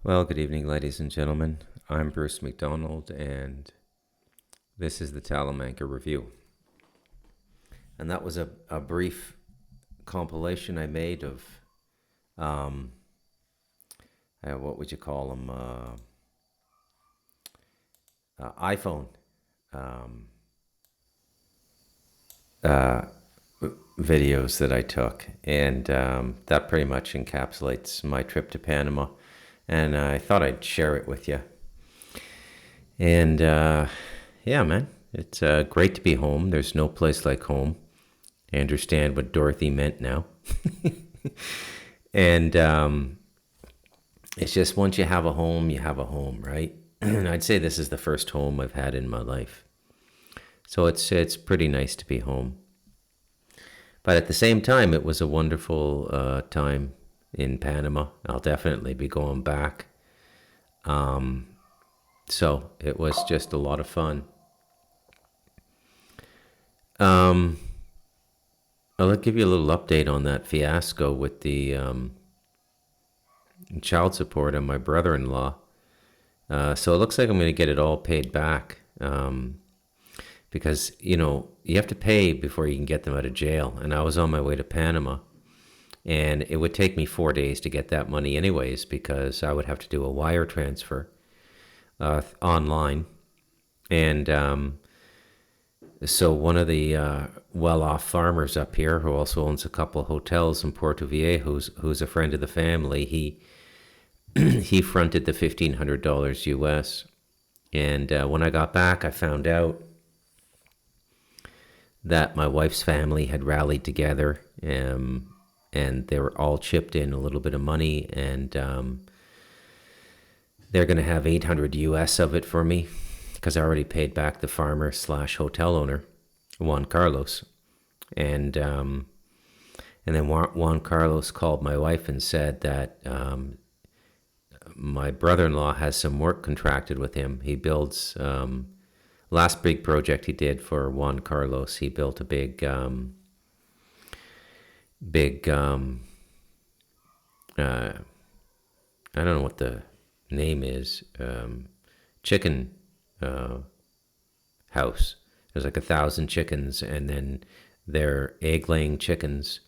Well, good evening, ladies and gentlemen. I'm Bruce McDonald, and this is the Talamanca Review. And that was a brief compilation I made of, um, what would you call them, iPhone um, uh, videos that I took. And that pretty much encapsulates my trip to Panama. And I thought I'd share it with you. And yeah, man, it's great to be home. There's no place like home. I understand what Dorothy meant now. And it's just once you have a home, you have a home, right? And I'd say this is the first home I've had in my life. So it's pretty nice to be home. But at the same time, it was a wonderful time in Panama. I'll definitely be going back. So it was just a lot of fun. I'll give you a little update on that fiasco with the child support on my brother-in-law. So it looks like I'm going to get it all paid back because, you have to pay before you can get them out of jail. And I was on my way to Panama, and it would take me 4 days to get that money anyways because I would have to do a wire transfer online. And so one of the well-off farmers up here, who also owns a couple of hotels in Puerto Viejo, who's a friend of the family, he fronted the $1,500 US. And when I got back, I found out that my wife's family had rallied together, and they were all chipped in a little bit of money, and they're going to have 800 US of it for me because I already paid back the farmer / hotel owner, Juan Carlos. And then Juan Carlos called my wife and said that my brother-in-law has some work contracted with him. He builds, last big project he did for Juan Carlos, he built a big I don't know what the name is, chicken house. There's like 1,000 chickens, and then they're egg-laying chickens.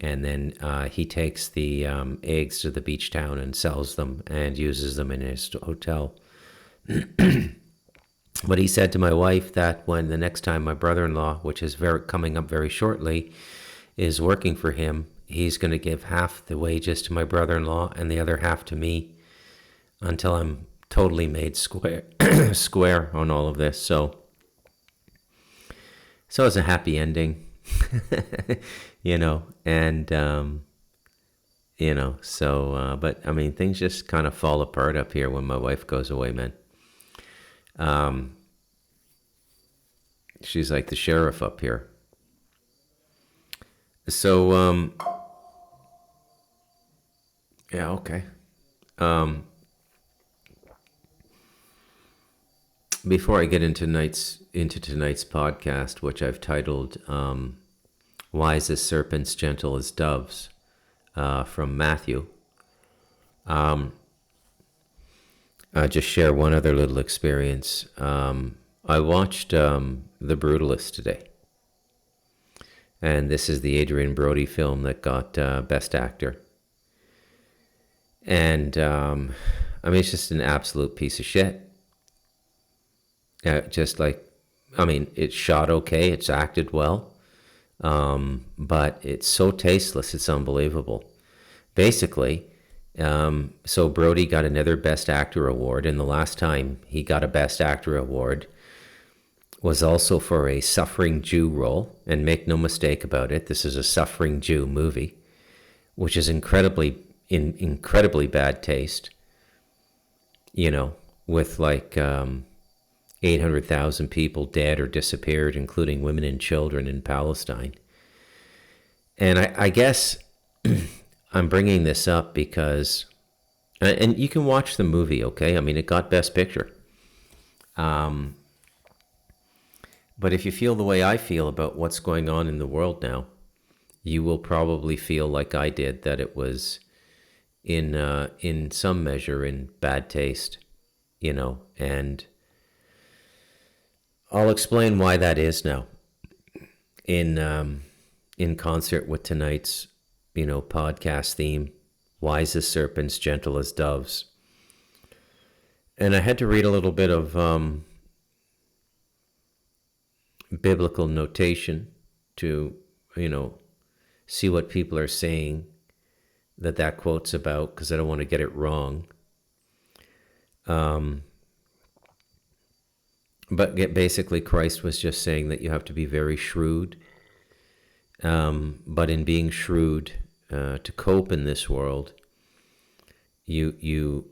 And then he takes the eggs to the beach town and sells them and uses them in his hotel. But he said to my wife that when the next time my brother-in-law, which is coming up very shortly, is working for him, he's going to give half the wages to my brother-in-law and the other half to me until I'm totally made square on all of this. So it's a happy ending, and but I mean, things just kind of fall apart up here when my wife goes away, man. She's like the sheriff up here. So yeah, okay. Before I get into tonight's podcast, which I've titled "Wise as Serpents, Gentle as Doves," from Matthew, I'll just share one other little experience. I watched The Brutalist today, and this is the Adrian Brody film that got Best Actor. And I mean, it's just an absolute piece of shit. It's shot okay, it's acted well, but it's so tasteless, it's unbelievable. Basically, so Brody got another Best Actor award, and the last time he got a Best Actor award was also for a suffering Jew role. And make no mistake about it, this is a suffering Jew movie, which is incredibly bad taste, with like 800,000 people dead or disappeared, including women and children in Palestine. And I guess I'm bringing this up because, and you can watch the movie, okay? I mean, it got Best Picture. But if you feel the way I feel about what's going on in the world now, you will probably feel like I did, that it was in some measure in bad taste, and I'll explain why that is now in concert with tonight's podcast theme, wise as serpents, gentle as doves. And I had to read a little bit of biblical notation to see what people are saying that quote's about, because I don't want to get it wrong. But basically, Christ was just saying that you have to be very shrewd. But in being shrewd, to cope in this world, you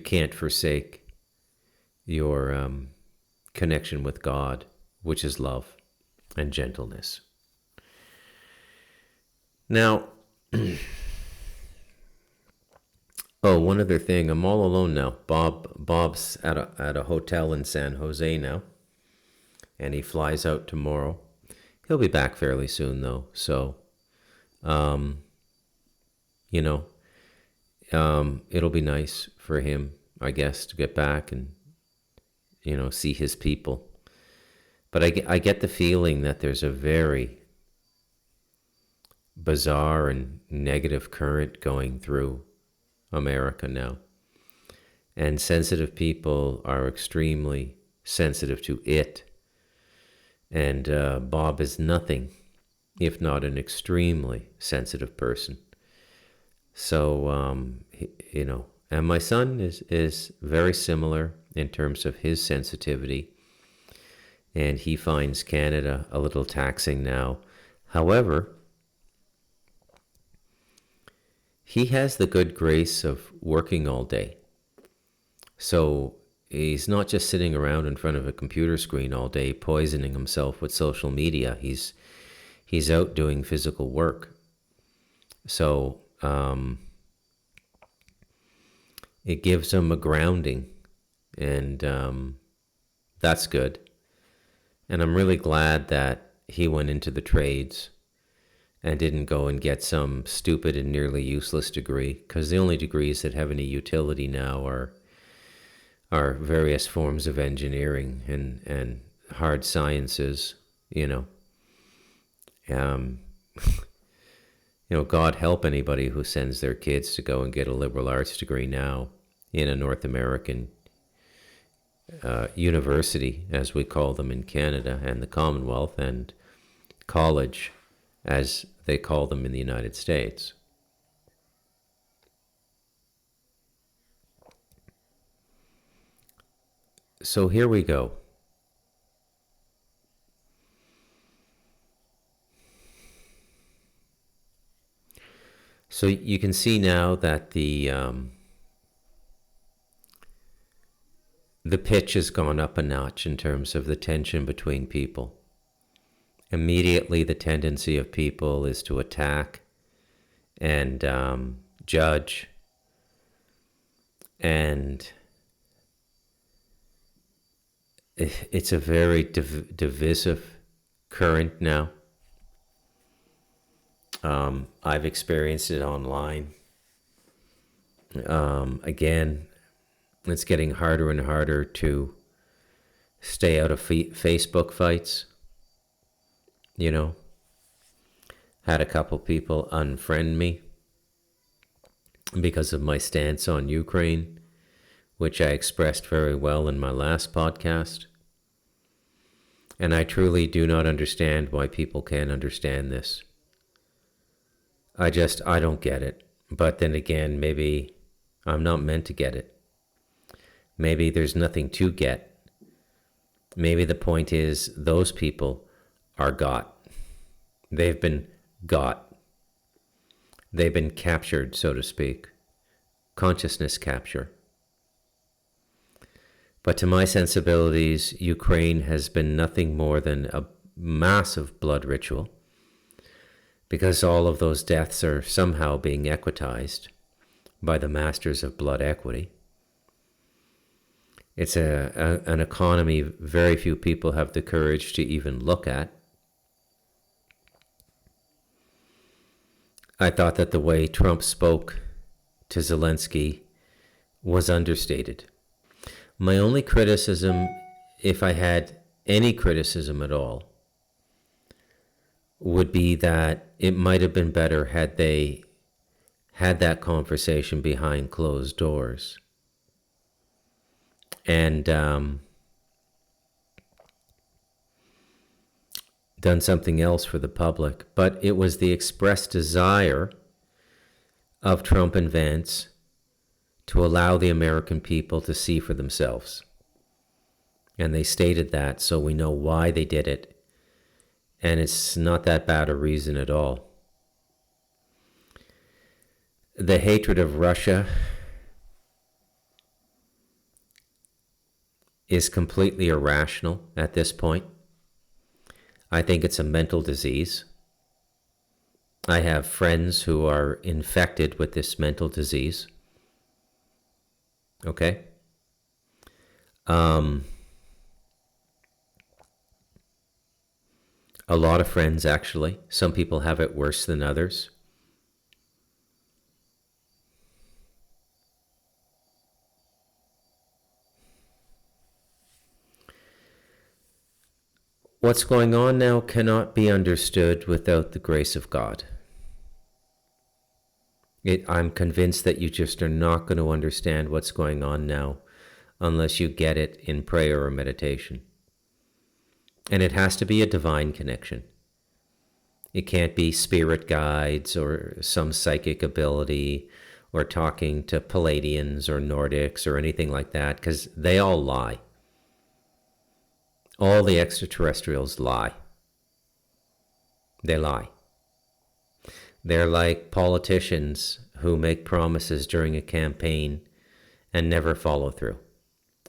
can't forsake your connection with God, which is love and gentleness. Now, one other thing. I'm all alone now. Bob's at a hotel in San Jose now, and he flies out tomorrow. He'll be back fairly soon, though. So, it'll be nice for him, I guess, to get back and see his people. But I get the feeling that there's a very bizarre and negative current going through America now. And sensitive people are extremely sensitive to it. And Bob is nothing if not an extremely sensitive person. So, and my son is very similar in terms of his sensitivity. And he finds Canada a little taxing now. However, he has the good grace of working all day. So he's not just sitting around in front of a computer screen all day, poisoning himself with social media. He's out doing physical work. So it gives him a grounding, and that's good. And I'm really glad that he went into the trades and didn't go and get some stupid and nearly useless degree, because the only degrees that have any utility now are various forms of engineering and hard sciences, God help anybody who sends their kids to go and get a liberal arts degree now in a North American university, as we call them in Canada and the Commonwealth, and college, as they call them in the United States. So here we go. So you can see now that the pitch has gone up a notch in terms of the tension between people. Immediately, the tendency of people is to attack and judge, and it's a very divisive current now. I've experienced it online. Again, it's getting harder and harder to stay out of Facebook fights. Had a couple people unfriend me because of my stance on Ukraine, which I expressed very well in my last podcast. And I truly do not understand why people can't understand this. I don't get it. But then again, maybe I'm not meant to get it. Maybe there's nothing to get. Maybe the point is those people are got. They've been got. They've been captured, so to speak. Consciousness capture. But to my sensibilities, Ukraine has been nothing more than a massive blood ritual, because all of those deaths are somehow being equitized by the masters of blood equity. It's an economy very few people have the courage to even look at. I thought that the way Trump spoke to Zelensky was understated. My only criticism, if I had any criticism at all, would be that it might have been better had they had that conversation behind closed doors and done something else for the public. But it was the expressed desire of Trump and Vance to allow the American people to see for themselves. And they stated that, so we know why they did it. And it's not that bad a reason at all. The hatred of Russia is completely irrational at this point. I think it's a mental disease. I have friends who are infected with this mental disease. Okay? A lot of friends, actually. Some people have it worse than others. What's going on now cannot be understood without the grace of God. I'm convinced that you just are not going to understand what's going on now unless you get it in prayer or meditation. And it has to be a divine connection. It can't be spirit guides or some psychic ability or talking to Palladians or Nordics or anything like that, because they all lie. All the extraterrestrials lie. They lie. They're like politicians who make promises during a campaign and never follow through.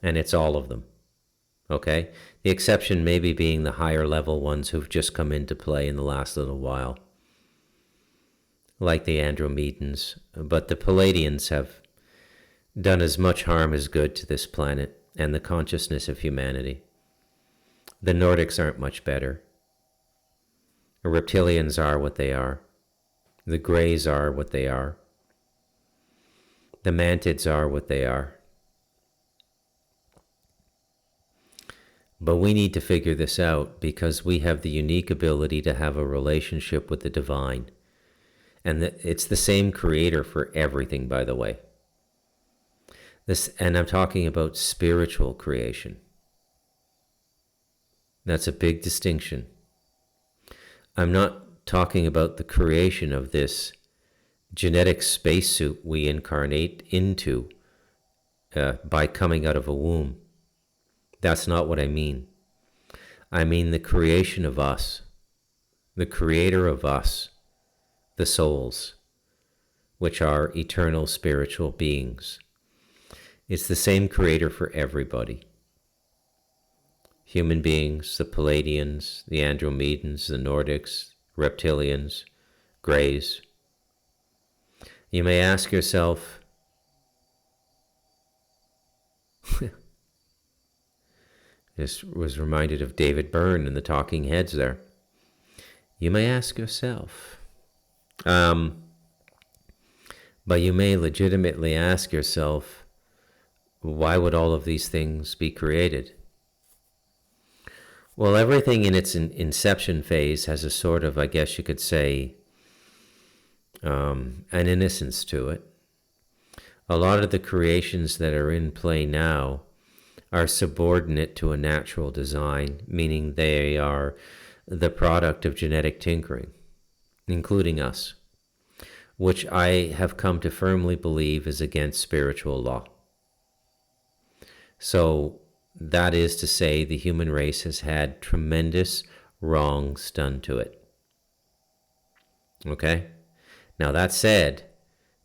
And it's all of them. Okay? The exception maybe being the higher level ones who've just come into play in the last little while. Like the Andromedans. But the Palladians have done as much harm as good to this planet and the consciousness of humanity. The Nordics aren't much better. The reptilians are what they are. The Greys are what they are. The Mantids are what they are. But we need to figure this out because we have the unique ability to have a relationship with the divine. And it's the same creator for everything, by the way. And I'm talking about spiritual creation. That's a big distinction. I'm not talking about the creation of this genetic spacesuit we incarnate into by coming out of a womb. That's not what I mean. I mean the creation of us, the creator of us, the souls, which are eternal spiritual beings. It's the same creator for everybody. Human beings, the Palladians, the Andromedans, the Nordics, reptilians, Greys. You may ask yourself, this was reminded of David Byrne and the Talking Heads there. You may ask yourself, but you may legitimately ask yourself, why would all of these things be created? Well, everything in its inception phase has a sort of, I guess you could say, an innocence to it. A lot of the creations that are in play now are subordinate to a natural design, meaning they are the product of genetic tinkering, including us, which I have come to firmly believe is against spiritual law. So, that is to say, the human race has had tremendous wrongs done to it. Okay? Now, that said,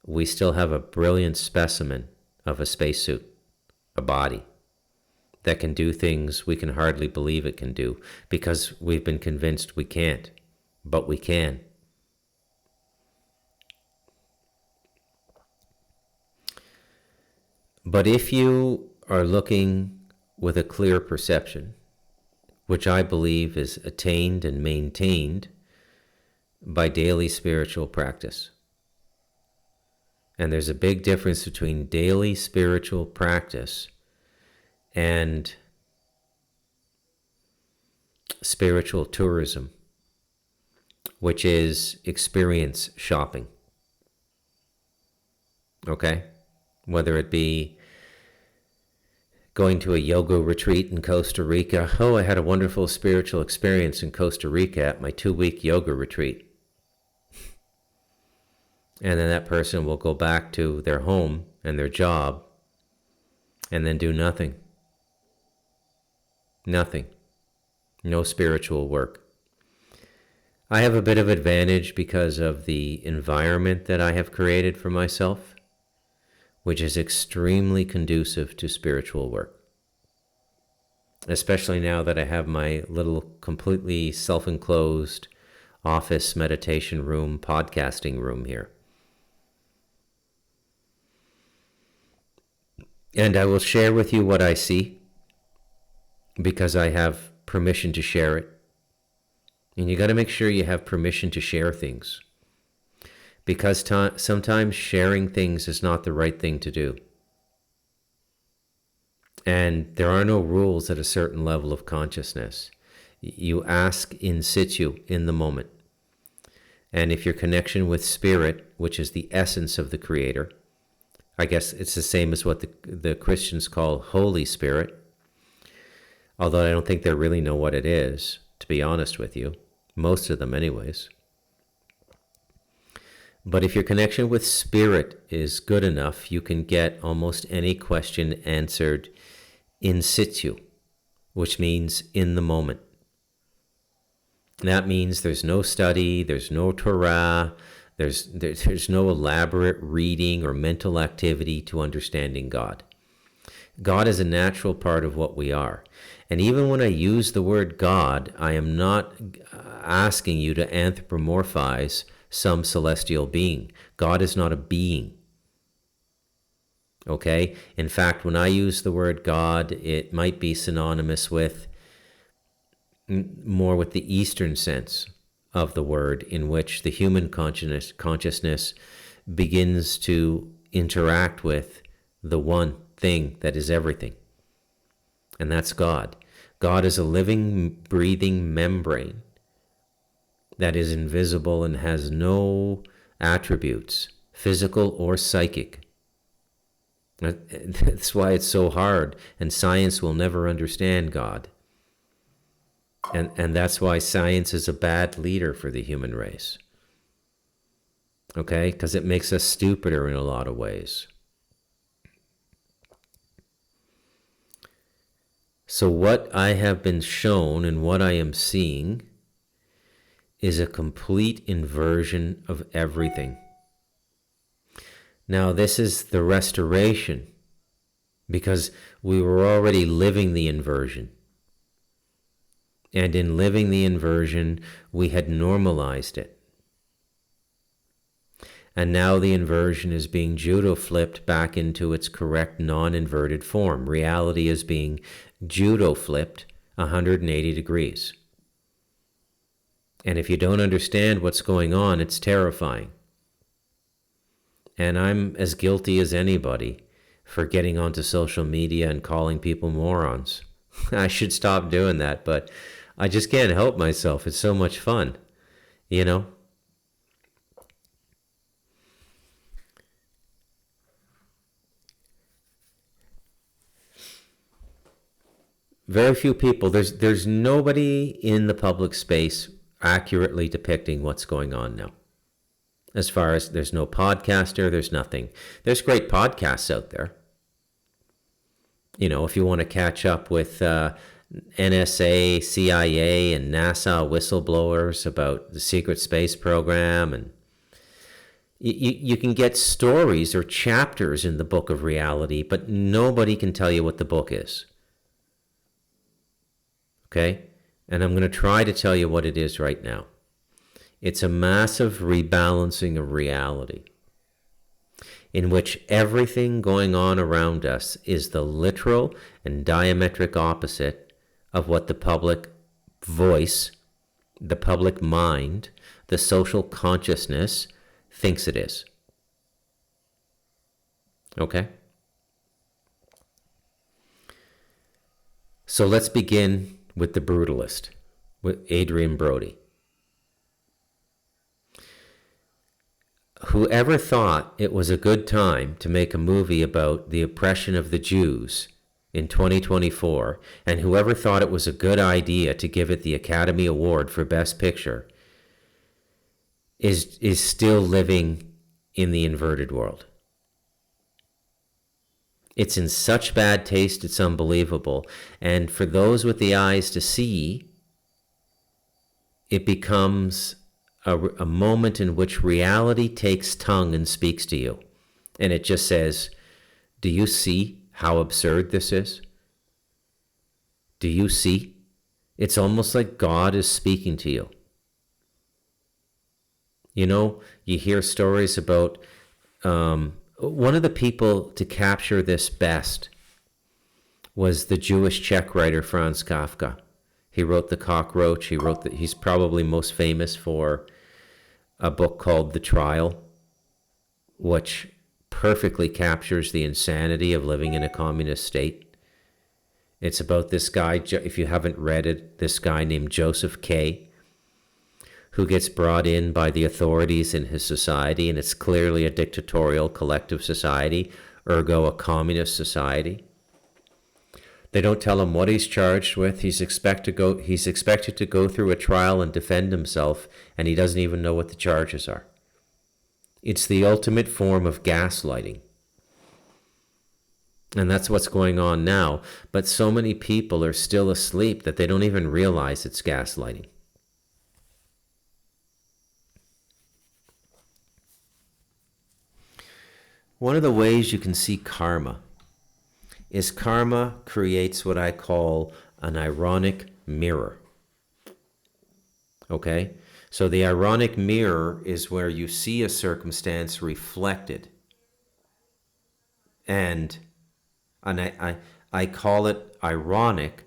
we still have a brilliant specimen of a spacesuit, a body, that can do things we can hardly believe it can do because we've been convinced we can't, but we can. But if you are looking with a clear perception, which I believe is attained and maintained by daily spiritual practice, And there's a big difference between daily spiritual practice and spiritual tourism, which is experience shopping. Okay? Whether it be going to a yoga retreat in Costa Rica. Oh, I had a wonderful spiritual experience in Costa Rica at my 2-week yoga retreat. And then that person will go back to their home and their job and then do nothing. Nothing. No spiritual work. I have a bit of advantage because of the environment that I have created for myself, which is extremely conducive to spiritual work. Especially now that I have my little completely self-enclosed office meditation room, podcasting room here. And I will share with you what I see because I have permission to share it. And you got to make sure you have permission to share things. Because sometimes sharing things is not the right thing to do. And there are no rules at a certain level of consciousness. You ask in situ, in the moment. And if your connection with spirit, which is the essence of the Creator, I guess it's the same as what the Christians call Holy Spirit, although I don't think they really know what it is, to be honest with you. Most of them anyways. But if your connection with spirit is good enough, you can get almost any question answered in situ, which means in the moment. That means there's no study, there's no Torah, there's no elaborate reading or mental activity to understanding God. God is a natural part of what we are. And even when I use the word God, I am not asking you to anthropomorphize some celestial being. God is not a being. Okay? In fact, when I use the word God, it might be synonymous with more with the Eastern sense of the word, in which the human consciousness begins to interact with the one thing that is everything. And that's God. God is a living, breathing membrane that is invisible and has no attributes, physical or psychic. That's why it's so hard, and science will never understand God. And that's why science is a bad leader for the human race. Okay? Because it makes us stupider in a lot of ways. So what I have been shown and what I am seeing is a complete inversion of everything. Now, this is the restoration, because we were already living the inversion. And in living the inversion, we had normalized it. And now the inversion is being judo flipped back into its correct non-inverted form. Reality is being judo flipped 180 degrees. And if you don't understand what's going on, it's terrifying. And I'm as guilty as anybody for getting onto social media and calling people morons. I should stop doing that, but I just can't help myself. It's so much fun, you know? Very few people, there's nobody in the public space accurately depicting what's going on now. As far as there's no podcaster, there's nothing. There's great podcasts out there. You know, if you want to catch up with NSA, CIA, and NASA whistleblowers about the secret space program, and you can get stories or chapters in the book of reality, but nobody can tell you what the book is. Okay? And I'm going to try to tell you what it is right now. It's a massive rebalancing of reality, in which everything going on around us is the literal and diametric opposite of what the public voice, the public mind, the social consciousness thinks it is. Okay? So let's begin with The Brutalist, with Adrian Brody. Whoever thought it was a good time to make a movie about the oppression of the Jews in 2024, and whoever thought it was a good idea to give it the Academy Award for Best Picture, is still living in the inverted world. It's in such bad taste, it's unbelievable. And for those with the eyes to see, it becomes a moment in which reality takes tongue and speaks to you. And it just says, do you see how absurd this is? Do you see? It's almost like God is speaking to you. You know, you hear stories about one of the people to capture this best was the Jewish Czech writer Franz Kafka. He wrote The Cockroach. He's probably most famous for a book called The Trial, which perfectly captures the insanity of living in a communist state. It's about this guy, if you haven't read it, this guy named Joseph K., who gets brought in by the authorities in his society, and it's clearly a dictatorial collective society, ergo a communist society. They don't tell him what he's charged with. He's expected to go through a trial and defend himself, and he doesn't even know what the charges are. It's the ultimate form of gaslighting. And that's what's going on now. But so many people are still asleep that they don't even realize it's gaslighting. One of the ways you can see karma is karma creates what I call an ironic mirror. Okay? So the ironic mirror is where you see a circumstance reflected. And I call it ironic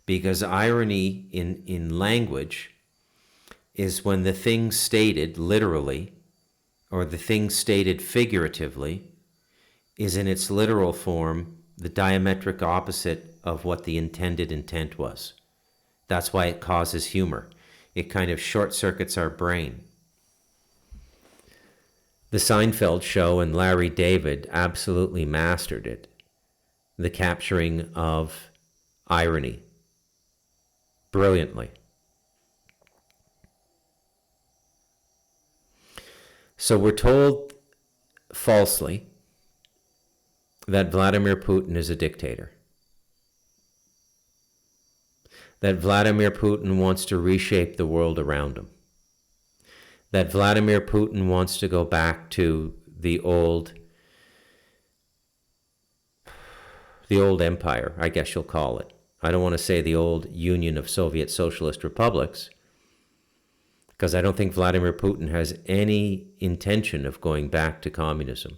because irony in language is when the thing stated literally or the thing stated figuratively is in its literal form the diametric opposite of what the intended intent was. That's why it causes humor. It kind of short-circuits our brain. The Seinfeld show and Larry David absolutely mastered it. The capturing of irony. Brilliantly. So we're told falsely that Vladimir Putin is a dictator. That Vladimir Putin wants to reshape the world around him. That Vladimir Putin wants to go back to the old empire, I guess you'll call it. I don't want to say the old Union of Soviet Socialist Republics, because I don't think Vladimir Putin has any intention of going back to communism.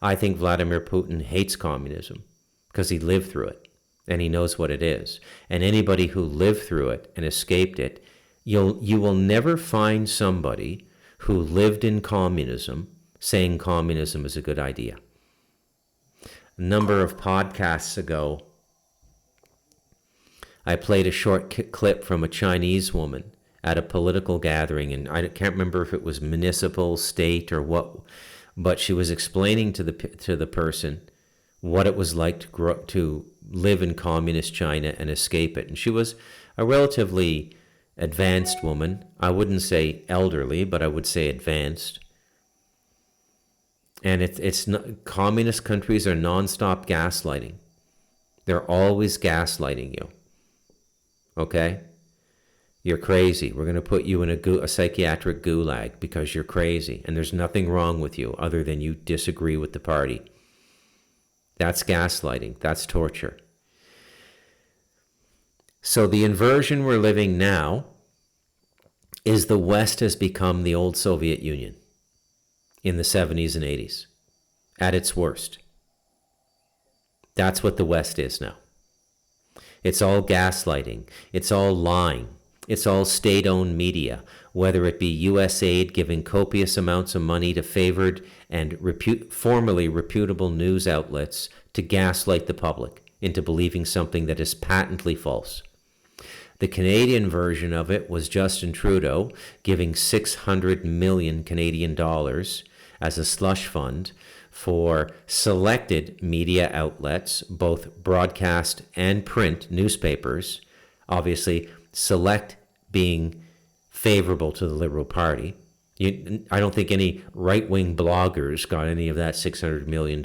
I think Vladimir Putin hates communism because he lived through it and he knows what it is. And anybody who lived through it and escaped it, you will never find somebody who lived in communism saying communism is a good idea. A number of podcasts ago, I played a short clip from a Chinese woman at a political gathering, and I can't remember if it was municipal, state, or what, but she was explaining to the person what it was like to live in communist China and escape it. And she was a relatively advanced woman. I wouldn't say elderly, but I would say advanced. And it's not, communist countries are nonstop gaslighting. They're always gaslighting you. Okay? You're crazy. We're going to put you in a psychiatric gulag because you're crazy. And there's nothing wrong with you other than you disagree with the party. That's gaslighting. That's torture. So the inversion we're living now is the West has become the old Soviet Union in the 70s and 80s at its worst. That's what the West is now. It's all gaslighting. It's all lying. It's all state-owned media, whether it be USAID giving copious amounts of money to favored and formerly reputable news outlets to gaslight the public into believing something that is patently false. The Canadian version of it was Justin Trudeau giving 600 million Canadian dollars as a slush fund for selected media outlets, both broadcast and print newspapers, obviously select being favorable to the Liberal Party. I don't think any right-wing bloggers got any of that $600 million.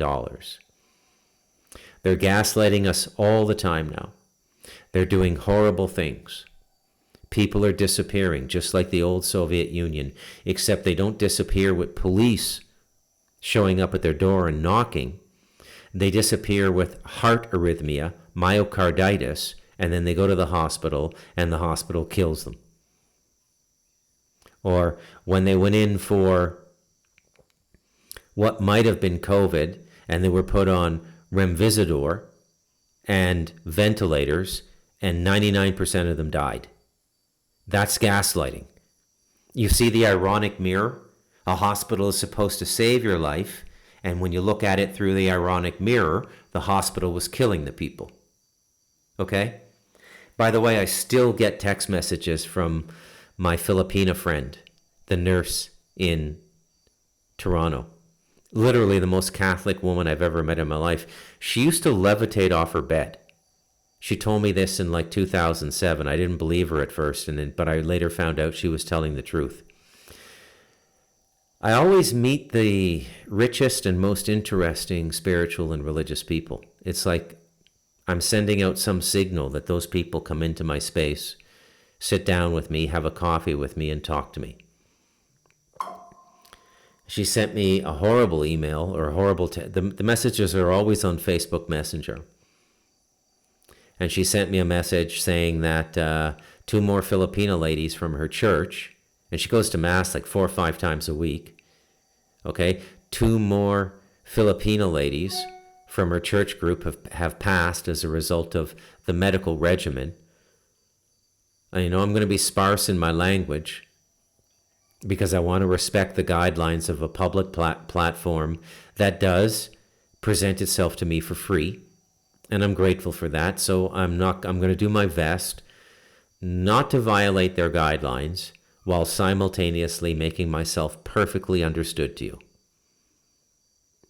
They're gaslighting us all the time now. They're doing horrible things. People are disappearing, just like the old Soviet Union, except they don't disappear with police showing up at their door and knocking. They disappear with heart arrhythmia, myocarditis, and then they go to the hospital and the hospital kills them. Or when they went in for what might have been COVID and they were put on Remdesivir and ventilators and 99% of them died. That's gaslighting. You see the ironic mirror? A hospital is supposed to save your life, and when you look at it through the ironic mirror, the hospital was killing the people. Okay? By the way, I still get text messages from my Filipina friend, the nurse in Toronto. Literally the most Catholic woman I've ever met in my life. She used to levitate off her bed. She told me this in like 2007. I didn't believe her at first, but I later found out she was telling the truth. I always meet the richest and most interesting spiritual and religious people. It's like I'm sending out some signal that those people come into my space, sit down with me, have a coffee with me, and talk to me. She sent me a horrible email or a horrible the messages are always on Facebook Messenger. And she sent me a message saying that 2 more Filipina ladies from her church, and she goes to Mass like 4 or 5 times a week, okay? 2 more Filipina ladies from her church group have passed as a result of the medical regimen. I'm going to be sparse in my language because I want to respect the guidelines of a public platform that does present itself to me for free. And I'm grateful for that. So I'm going to do my best not to violate their guidelines while simultaneously making myself perfectly understood to you.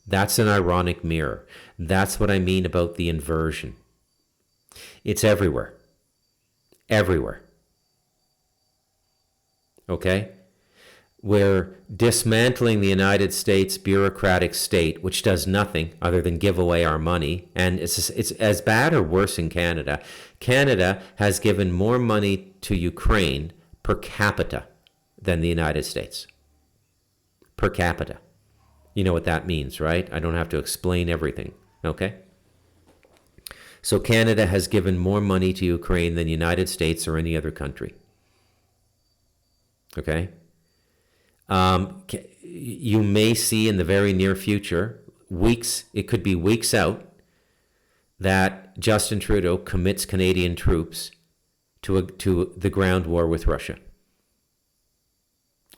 That's an ironic mirror. That's what I mean about the inversion. It's everywhere. Everywhere. Okay? We're dismantling the United States bureaucratic state, which does nothing other than give away our money. And it's as bad or worse in Canada. Canada has given more money to Ukraine per capita than the United States. Per capita. You know what that means, right? I don't have to explain everything, okay? So Canada has given more money to Ukraine than the United States or any other country. Okay? You may see in the very near future, it could be weeks out, that Justin Trudeau commits Canadian troops to the ground war with Russia.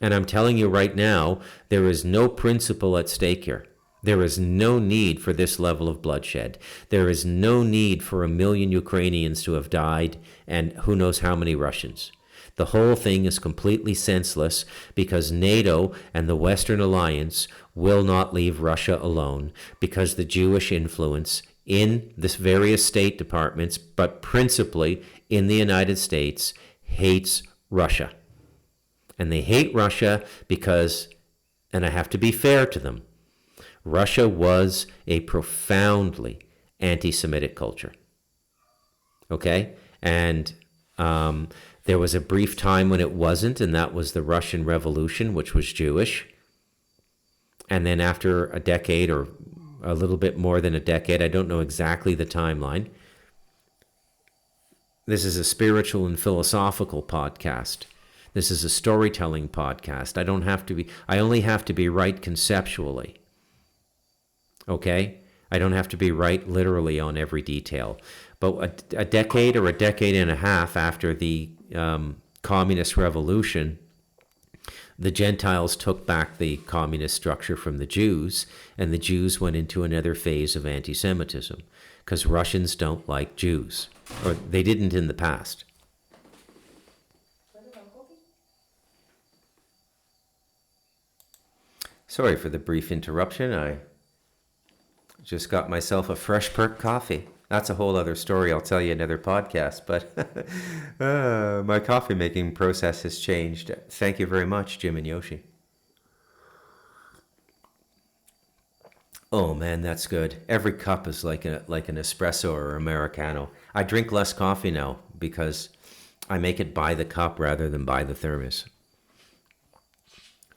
And I'm telling you right now, there is no principle at stake here. There is no need for this level of bloodshed. There is no need for 1 million Ukrainians to have died and who knows how many Russians. The whole thing is completely senseless because NATO and the Western Alliance will not leave Russia alone because the Jewish influence in the various state departments, but principally in the United States, hates Russia. And they hate Russia because, and I have to be fair to them, Russia was a profoundly anti-Semitic culture. Okay? And there was a brief time when it wasn't, and that was the Russian Revolution, which was Jewish. And then after a decade or a little bit more than a decade, I don't know exactly the timeline. This is a spiritual and philosophical podcast. This is a storytelling podcast. I only have to be right conceptually. Okay? I don't have to be right literally on every detail. But a decade or a decade and a half after the communist revolution, the Gentiles took back the communist structure from the Jews, and the Jews went into another phase of anti-Semitism, because Russians don't like Jews, or they didn't in the past. Sorry for the brief interruption. I just got myself a fresh perk coffee. That's a whole other story. I'll tell you another podcast, but my coffee making process has changed. Thank you very much, Jim and Yoshi. Oh man, that's good. Every cup is like an espresso or Americano. I drink less coffee now because I make it by the cup rather than by the thermos.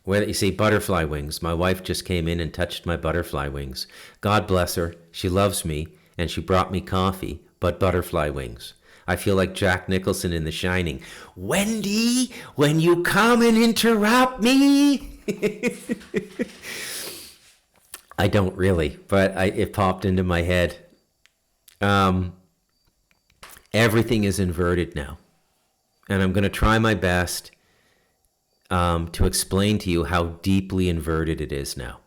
Well, you see, butterfly wings. My wife just came in and touched my butterfly wings. God bless her. She loves me, and she brought me coffee, but butterfly wings. I feel like Jack Nicholson in The Shining. Wendy, when you come and interrupt me. I don't really, but it popped into my head. Everything is inverted now, and I'm going to try my best to explain to you how deeply inverted it is now.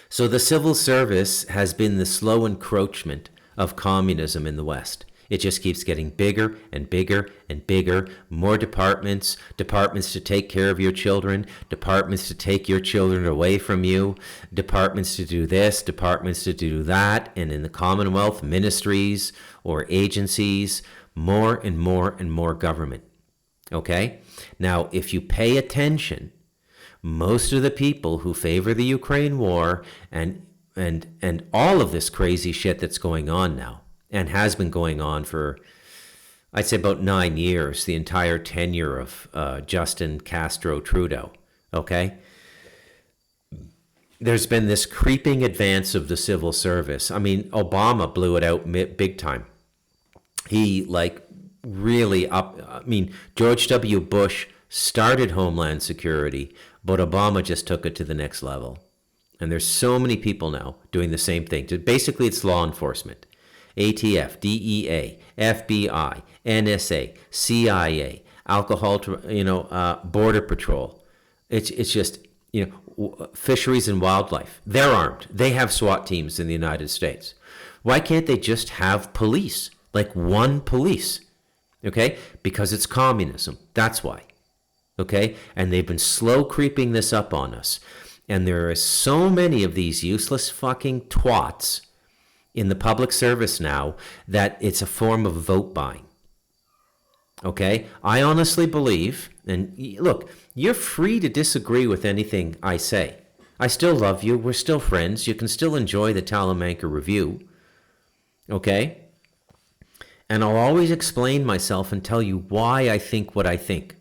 So the civil service has been the slow encroachment of communism in the West. It just keeps getting bigger and bigger and bigger. More departments, departments to take care of your children, departments to take your children away from you, departments to do this, departments to do that, and in the Commonwealth, ministries or agencies, more and more and more government. Okay? Now, if you pay attention, most of the people who favor the Ukraine war and all of this crazy shit that's going on now, and has been going on for, I'd say, about 9 years, the entire tenure of Justin Castro Trudeau, okay? There's been this creeping advance of the civil service. I mean, Obama blew it out big time. He, really George W. Bush started Homeland Security, but Obama just took it to the next level. And there's so many people now doing the same thing. Basically, it's law enforcement. ATF, DEA, FBI, NSA, CIA, Border Patrol. It's just, fisheries and wildlife. They're armed. They have SWAT teams in the United States. Why can't they just have police? Like one police? Okay? Because it's communism. That's why. Okay? And they've been slow creeping this up on us. And there are so many of these useless fucking twats in the public service now that it's a form of vote buying. Okay? I honestly believe, and look, you're free to disagree with anything I say. I still love you. We're still friends. You can still enjoy the Talamanca Review. Okay? And I'll always explain myself and tell you why I think what I think.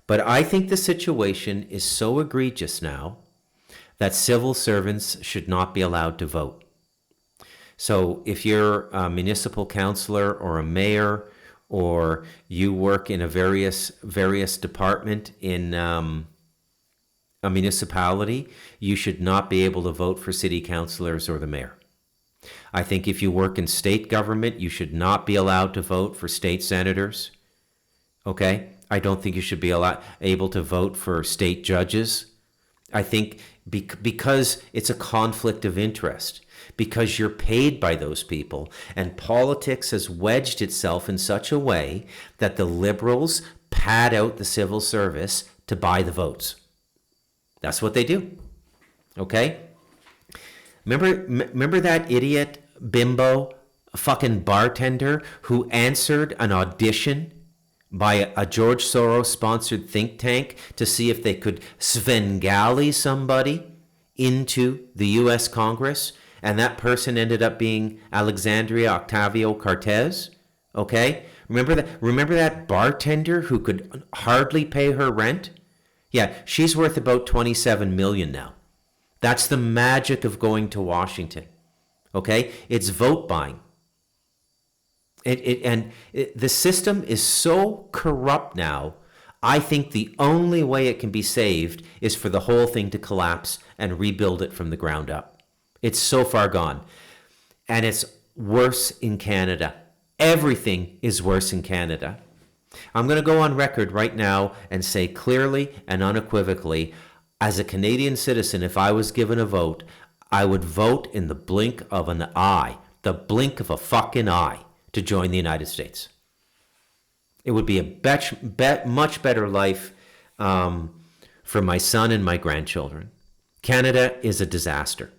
But I think the situation is so egregious now that civil servants should not be allowed to vote. So if you're a municipal councillor or a mayor, or you work in a various department in a municipality, you should not be able to vote for city councillors or the mayor. I think if you work in state government, you should not be allowed to vote for state senators. Okay? I don't think you should be able to vote for state judges. I think because it's a conflict of interest, because you're paid by those people, and politics has wedged itself in such a way that the liberals pad out the civil service to buy the votes. That's what they do. Okay? Remember that idiot bimbo fucking bartender who answered an audition by a George Soros-sponsored think tank to see if they could Svengali somebody into the U.S. Congress, and that person ended up being Alexandria Ocasio-Cortez? Okay? Remember that bartender who could hardly pay her rent? Yeah, she's worth about $27 million now. That's the magic of going to Washington. Okay? It's vote buying. The system is so corrupt now, I think the only way it can be saved is for the whole thing to collapse and rebuild it from the ground up. It's so far gone. And it's worse in Canada. Everything is worse in Canada. I'm going to go on record right now and say clearly and unequivocally, as a Canadian citizen, if I was given a vote, I would vote in the blink of an eye, the blink of a fucking eye, to join the United States. It would be a much better life for my son and my grandchildren. Canada is a disaster.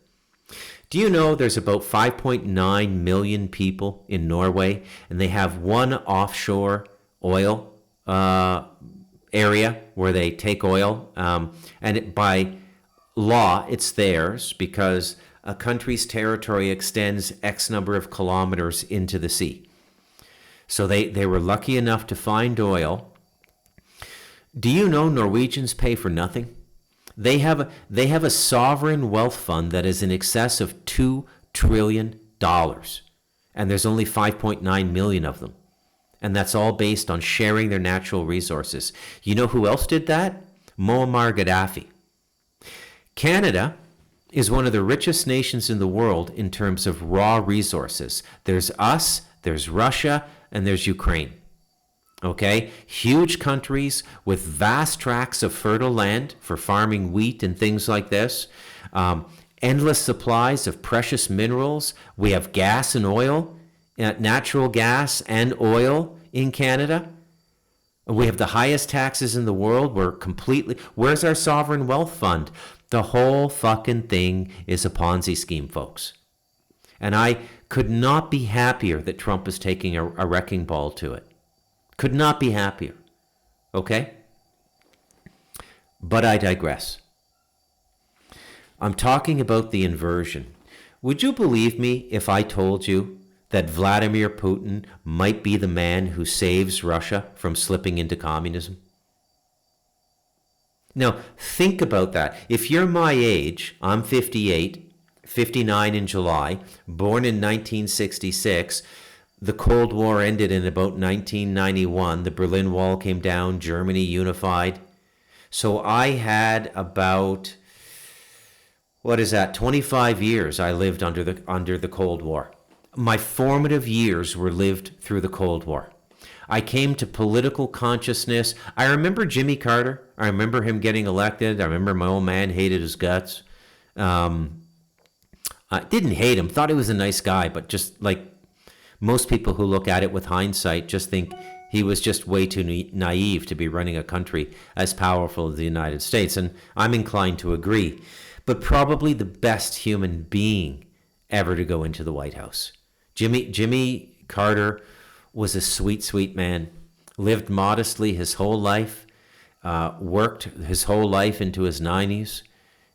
Do you know there's about 5.9 million people in Norway, and they have one offshore oil area where they take oil, and by law it's theirs because a country's territory extends X number of kilometers into the sea. So they were lucky enough to find oil. Do you know Norwegians pay for nothing? They have a sovereign wealth fund that is in excess of $2 trillion, and there's only 5.9 million of them. And that's all based on sharing their natural resources. You know who else did that? Muammar Gaddafi. Canada is one of the richest nations in the world in terms of raw resources. There's us, there's Russia, and there's Ukraine. Okay? Huge countries with vast tracts of fertile land for farming wheat and things like this. Endless supplies of precious minerals. We have gas and oil, natural gas and oil in Canada. We have the highest taxes in the world. Where's our sovereign wealth fund? The whole fucking thing is a Ponzi scheme, folks. And I could not be happier that Trump is taking a wrecking ball to it. Could not be happier. Okay? But I digress. I'm talking about the inversion. Would you believe me if I told you that Vladimir Putin might be the man who saves Russia from slipping into communism? Now, think about that. If you're my age, I'm 58, 59 in July, born in 1966, the Cold War ended in about 1991. The Berlin Wall came down, Germany unified. So I had about, 25 years I lived under the Cold War. My formative years were lived through the Cold War. I came to political consciousness. I remember Jimmy Carter. I remember him getting elected. I remember my old man hated his guts. I didn't hate him, thought he was a nice guy, but just like most people who look at it with hindsight just think he was just way too naive to be running a country as powerful as the United States. And I'm inclined to agree. But probably the best human being ever to go into the White House. Jimmy Carter was a sweet, sweet man, lived modestly his whole life, worked his whole life into his 90s,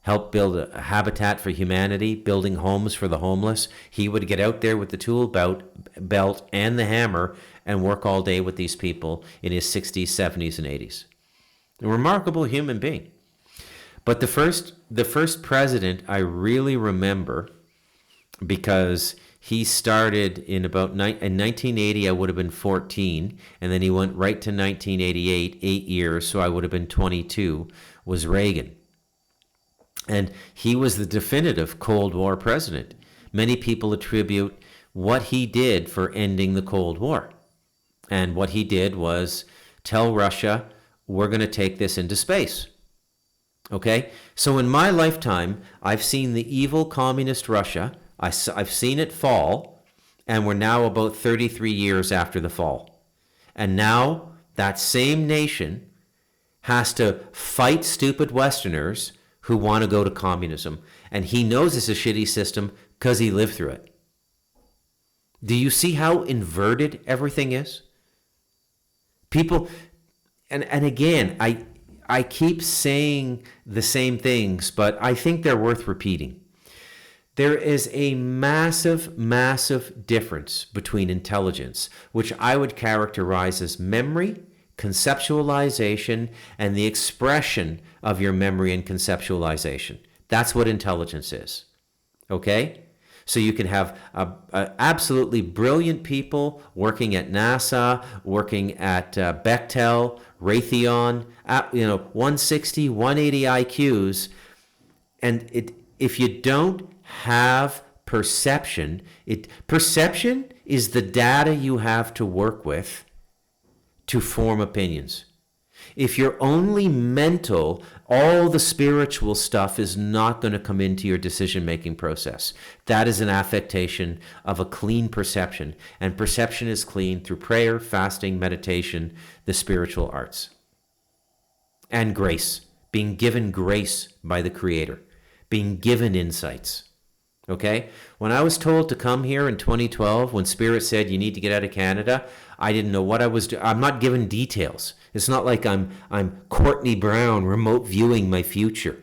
helped build a Habitat for Humanity, building homes for the homeless. He would get out there with the tool belt and the hammer and work all day with these people in his 60s, 70s, and 80s. A remarkable human being. But the first president I really remember, because he started in 1980, I would have been 14, and then he went right to 1988, 8 years, so I would have been 22, was Reagan. And he was the definitive Cold War president. Many people attribute what he did for ending the Cold War. And what he did was tell Russia, we're going to take this into space. Okay? So in my lifetime, I've seen the evil communist Russia. I've seen it fall, and we're now about 33 years after the fall. And now that same nation has to fight stupid Westerners who want to go to communism. And he knows it's a shitty system because he lived through it. Do you see how inverted everything is? People, and again, I keep saying the same things, but I think they're worth repeating. There is a massive, massive difference between intelligence, which I would characterize as memory, conceptualization, and the expression of your memory and conceptualization. That's what intelligence is. Okay? So you can have absolutely brilliant people working at NASA, working at Bechtel, Raytheon, 160, 180 IQs. And if you don't have perception, perception is the data you have to work with to form opinions. If you're only mental, all the spiritual stuff is not going to come into your decision-making process. That is an affectation of a clean perception. And perception is clean through prayer, fasting, meditation, the spiritual arts. And grace. Being given grace by the Creator. Being given insights. Okay? When I was told to come here in 2012, when Spirit said you need to get out of Canada, I didn't know what I was doing. I'm not given details. It's not like I'm Courtney Brown remote viewing my future.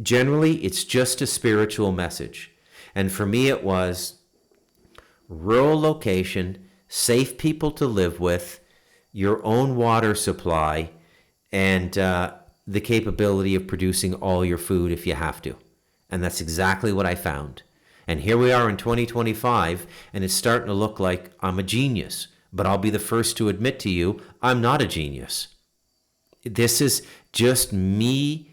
Generally it's just a spiritual message. And for me it was rural location, safe people to live with, your own water supply, and the capability of producing all your food if you have to. And that's exactly what I found. And here we are in 2025, and it's starting to look like I'm a genius. But I'll be the first to admit to you, I'm not a genius. This is just me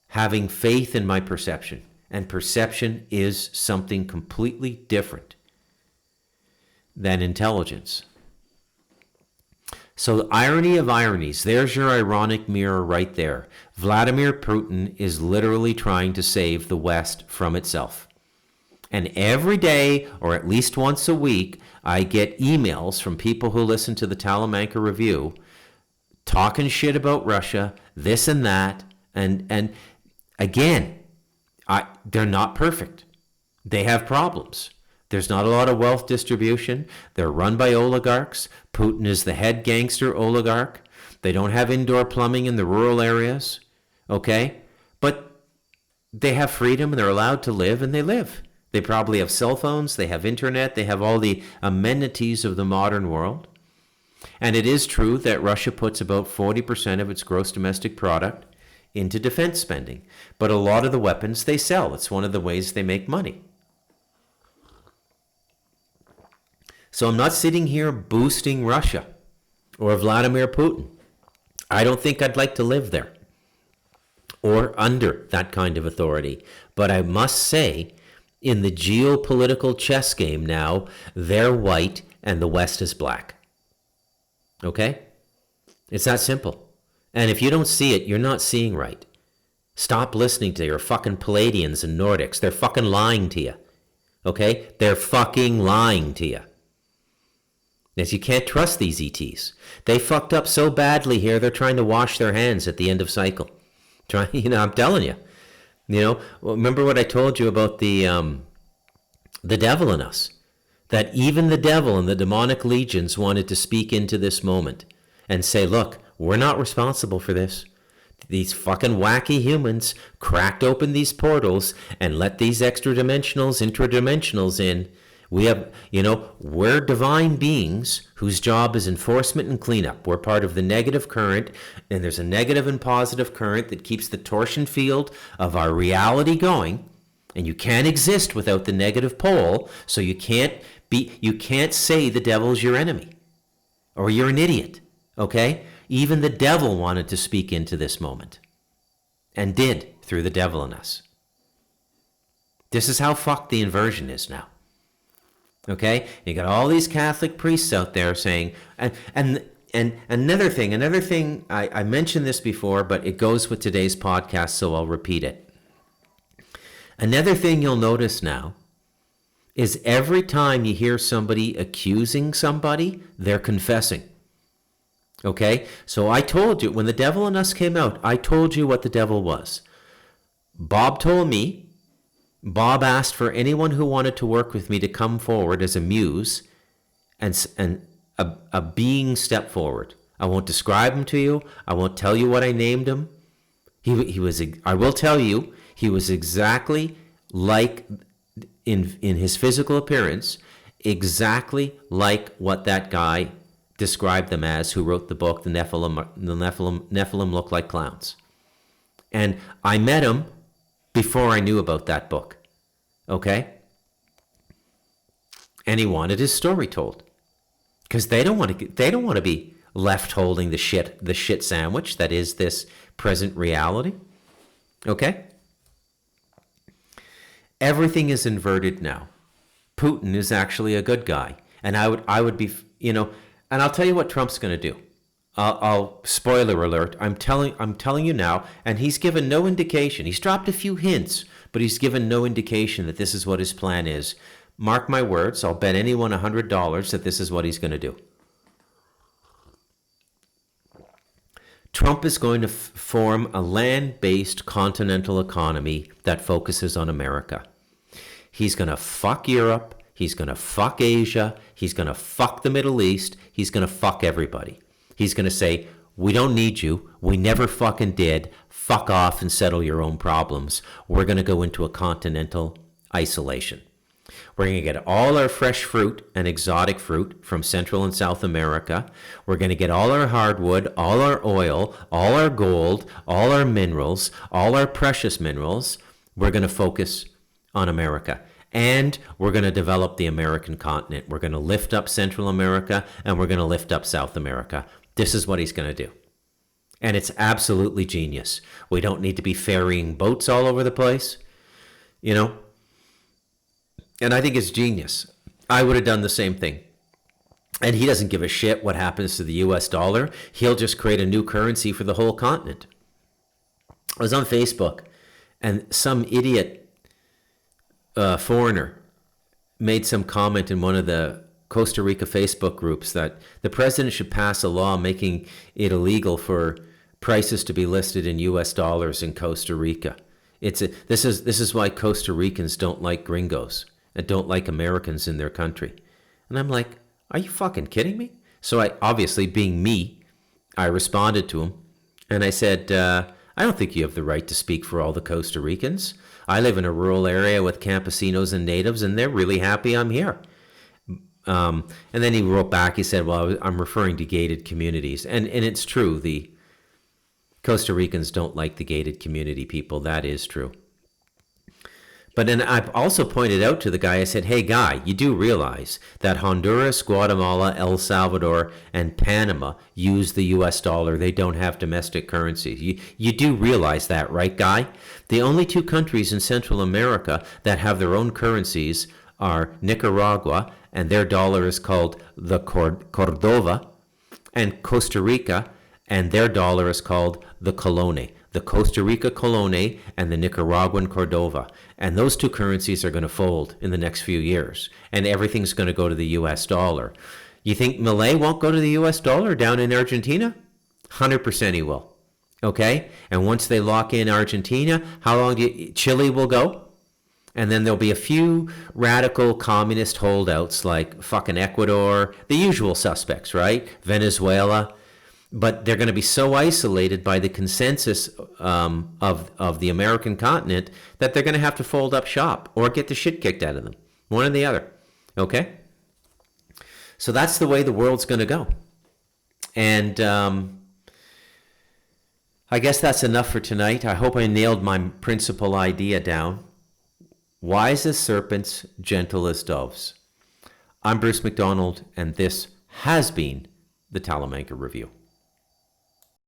having faith in my perception. And perception is something completely different than intelligence. So the irony of ironies, there's your ironic mirror right there. Vladimir Putin is literally trying to save the West from itself. And every day, or at least once a week, I get emails from people who listen to the Talamanca Review talking shit about Russia, this and that. And again, they're not perfect. They have problems. There's not a lot of wealth distribution. They're run by oligarchs. Putin is the head gangster oligarch. They don't have indoor plumbing in the rural areas. Okay? But they have freedom and they're allowed to live, and they live. They probably have cell phones. They have internet. They have all the amenities of the modern world. And it is true that Russia puts about 40% of its gross domestic product into defense spending. But a lot of the weapons they sell. It's one of the ways they make money. So I'm not sitting here boosting Russia or Vladimir Putin. I don't think I'd like to live there or under that kind of authority. But I must say, in the geopolitical chess game now, they're white and the West is black. Okay? It's that simple. And if you don't see it, you're not seeing right. Stop listening to your fucking Palladians and Nordics. They're fucking lying to you. Okay? They're fucking lying to you. Yes, you can't trust these ETs. They fucked up so badly here, they're trying to wash their hands at the end of cycle. I'm telling you. Remember what I told you about the devil in us? That even the devil and the demonic legions wanted to speak into this moment and say, look, we're not responsible for this. These fucking wacky humans cracked open these portals and let these extra-dimensionals, intradimensionals in. We're divine beings whose job is enforcement and cleanup. We're part of the negative current, and there's a negative and positive current that keeps the torsion field of our reality going, and you can't exist without the negative pole, so you can't say the devil's your enemy, or you're an idiot, okay? Even the devil wanted to speak into this moment, and did through the devil in us. This is how fucked the inversion is now. Okay, you got all these Catholic priests out there saying, and another thing. I mentioned this before, but it goes with today's podcast, so I'll repeat it. Another thing you'll notice now is every time you hear somebody accusing somebody, they're confessing. Okay, so I told you when the devil in us came out, I told you what the devil was. Bob told me. Bob asked for anyone who wanted to work with me to come forward as a muse and a being step forward. I won't describe him to you. I won't tell you what I named him. I will tell you, he was exactly like, in his physical appearance, exactly like what that guy described them as who wrote the book, The Nephilim Look Like Clowns. And I met him before I knew about that book. Okay? And he wanted his story told. Because they don't want to be left holding the shit sandwich that is this present reality. Okay? Everything is inverted now. Putin is actually a good guy. And I would be, and I'll tell you what Trump's going to do. I'll spoiler alert. I'm telling you now, and he's given no indication. He's dropped a few hints, but he's given no indication that this is what his plan is. Mark my words. I'll bet anyone $100 that this is what he's going to do. Trump is going to form a land-based continental economy that focuses on America. He's going to fuck Europe. He's going to fuck Asia. He's going to fuck the Middle East. He's going to fuck everybody. He's going to say, we don't need you. We never fucking did. Fuck off and settle your own problems. We're going to go into a continental isolation. We're going to get all our fresh fruit and exotic fruit from Central and South America. We're going to get all our hardwood, all our oil, all our gold, all our minerals, all our precious minerals. We're going to focus on America. And we're going to develop the American continent. We're going to lift up Central America and we're going to lift up South America. This is what he's going to do. And it's absolutely genius. We don't need to be ferrying boats all over the place, And I think it's genius. I would have done the same thing. And he doesn't give a shit what happens to the US dollar. He'll just create a new currency for the whole continent. I was on Facebook and some idiot foreigner made some comment in one of the Costa Rica Facebook groups that the president should pass a law making it illegal for prices to be listed in US dollars in Costa Rica. This is why Costa Ricans don't like gringos and don't like Americans in their country. And I'm like, are you fucking kidding me? So I, obviously being me, I responded to him and I said, I don't think you have the right to speak for all the Costa Ricans. I live in a rural area with campesinos and natives and they're really happy I'm here. And then he wrote back, he said, well, I'm referring to gated communities. And it's true, the Costa Ricans don't like the gated community people. That is true. But then I've also pointed out to the guy, I said, hey, guy, you do realize that Honduras, Guatemala, El Salvador, and Panama use the US dollar. They don't have domestic currencies. You do realize that, right, guy? The only two countries in Central America that have their own currencies are Nicaragua, and their dollar is called the Cordova, and Costa Rica, and their dollar is called the Colone. The Costa Rica Colone and the Nicaraguan Cordova. And those two currencies are going to fold in the next few years. And everything's going to go to the US dollar. You think Milei won't go to the US dollar down in Argentina? 100% he will. Okay? And once they lock in Argentina, how long Chile will go? And then there'll be a few radical communist holdouts like fucking Ecuador, the usual suspects, right? Venezuela. But they're going to be so isolated by the consensus of the American continent that they're going to have to fold up shop or get the shit kicked out of them. One or the other. Okay? So that's the way the world's going to go. And I guess that's enough for tonight. I hope I nailed my principal idea down. Wise as serpents, gentle as doves. I'm Bruce McDonald, and this has been the Talamanca Review.